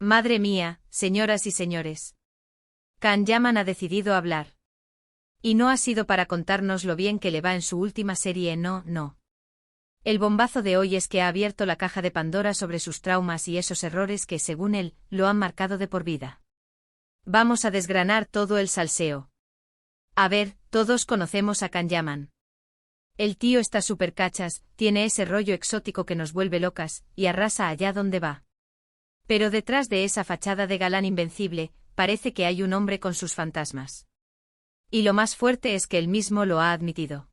Madre mía, señoras y señores. Can Yaman ha decidido hablar. Y no ha sido para contarnos lo bien que le va en su última serie, no. El bombazo de hoy es que ha abierto la caja de Pandora sobre sus traumas y esos errores que, según él, lo han marcado de por vida. Vamos a desgranar todo el salseo. A ver, todos conocemos a Can Yaman. El tío está súper cachas, tiene ese rollo exótico que nos vuelve locas, y arrasa allá donde va. Pero detrás de esa fachada de galán invencible, parece que hay un hombre con sus fantasmas. Y lo más fuerte es que él mismo lo ha admitido.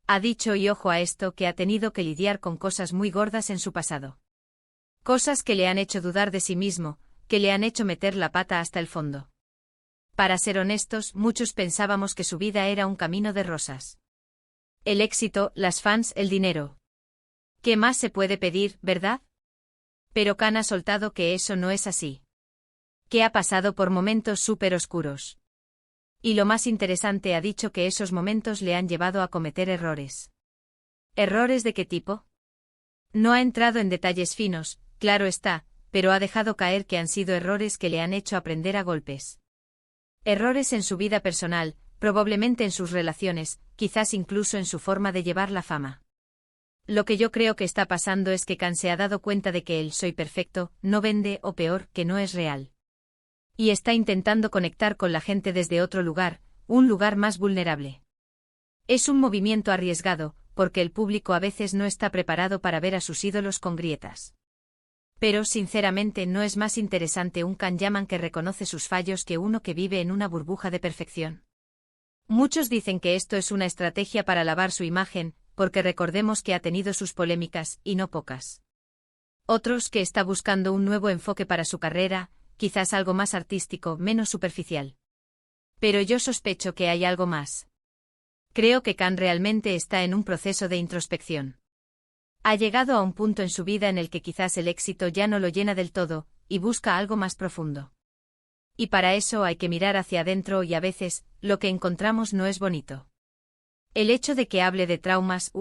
Ha dicho, y ojo a esto, que ha tenido que lidiar con cosas muy gordas en su pasado. Cosas que le han hecho dudar de sí mismo, que le han hecho meter la pata hasta el fondo. Para ser honestos, muchos pensábamos que su vida era un camino de rosas. El éxito, las fans, el dinero. ¿Qué más se puede pedir, verdad? Pero Can ha soltado que eso no es así. Que ha pasado por momentos súper oscuros. Y lo más interesante, ha dicho que esos momentos le han llevado a cometer errores. ¿Errores de qué tipo? No ha entrado en detalles finos, claro está, pero ha dejado caer que han sido errores que le han hecho aprender a golpes. Errores en su vida personal, probablemente en sus relaciones, quizás incluso en su forma de llevar la fama. Lo que yo creo que está pasando es que Can se ha dado cuenta de que el soy perfecto no vende, o peor, que no es real. Y está intentando conectar con la gente desde otro lugar, un lugar más vulnerable. Es un movimiento arriesgado, porque el público a veces no está preparado para ver a sus ídolos con grietas. Pero, sinceramente, ¿no es más interesante un Can Yaman que reconoce sus fallos que uno que vive en una burbuja de perfección? Muchos dicen que esto es una estrategia para lavar su imagen, porque recordemos que ha tenido sus polémicas, y no pocas. Otros que está buscando un nuevo enfoque para su carrera, quizás algo más artístico, menos superficial. Pero yo sospecho que hay algo más. Creo que Can realmente está en un proceso de introspección. Ha llegado a un punto en su vida en el que quizás el éxito ya no lo llena del todo, y busca algo más profundo. Y para eso hay que mirar hacia adentro y a veces, lo que encontramos no es bonito. El hecho de que hable de traumas,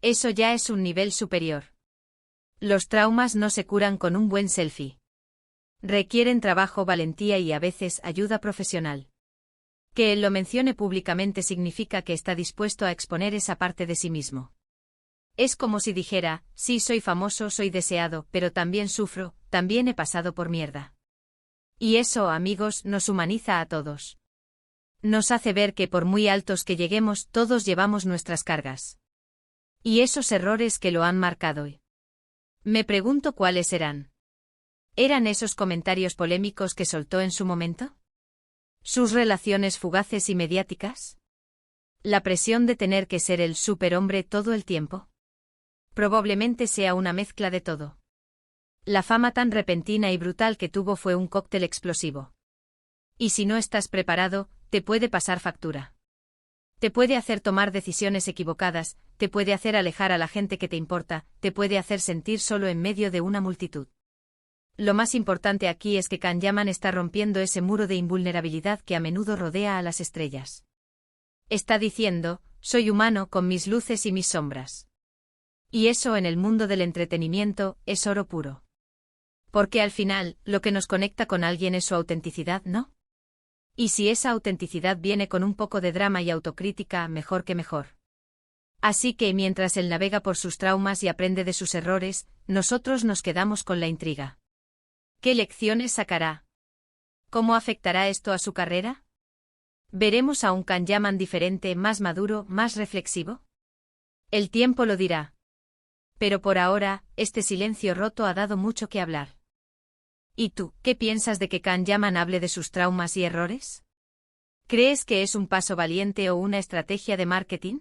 eso ya es un nivel superior. Los traumas no se curan con un buen selfie. Requieren trabajo, valentía y a veces ayuda profesional. Que él lo mencione públicamente significa que está dispuesto a exponer esa parte de sí mismo. Es como si dijera, sí, soy famoso, soy deseado, pero también sufro, también he pasado por mierda. Y eso, amigos, nos humaniza a todos. Nos hace ver que por muy altos que lleguemos, todos llevamos nuestras cargas. Y esos errores que lo han marcado. Me pregunto cuáles serán. ¿Eran esos comentarios polémicos que soltó en su momento? ¿Sus relaciones fugaces y mediáticas? ¿La presión de tener que ser el superhombre todo el tiempo? Probablemente sea una mezcla de todo. La fama tan repentina y brutal que tuvo fue un cóctel explosivo. Y si no estás preparado, te puede pasar factura. Te puede hacer tomar decisiones equivocadas, te puede hacer alejar a la gente que te importa, te puede hacer sentir solo en medio de una multitud. Lo más importante aquí es que Can Yaman está rompiendo ese muro de invulnerabilidad que a menudo rodea a las estrellas. Está diciendo, soy humano con mis luces y mis sombras. Y eso en el mundo del entretenimiento es oro puro. Porque al final, lo que nos conecta con alguien es su autenticidad, ¿no? Y si esa autenticidad viene con un poco de drama y autocrítica, mejor que mejor. Así que mientras él navega por sus traumas y aprende de sus errores, nosotros nos quedamos con la intriga. ¿Qué lecciones sacará? ¿Cómo afectará esto a su carrera? ¿Veremos a un Can Yaman diferente, más maduro, más reflexivo? El tiempo lo dirá. Pero por ahora, este silencio roto ha dado mucho que hablar. ¿Y tú, qué piensas de que Can Yaman hable de sus traumas y errores? ¿Crees que es un paso valiente o una estrategia de marketing?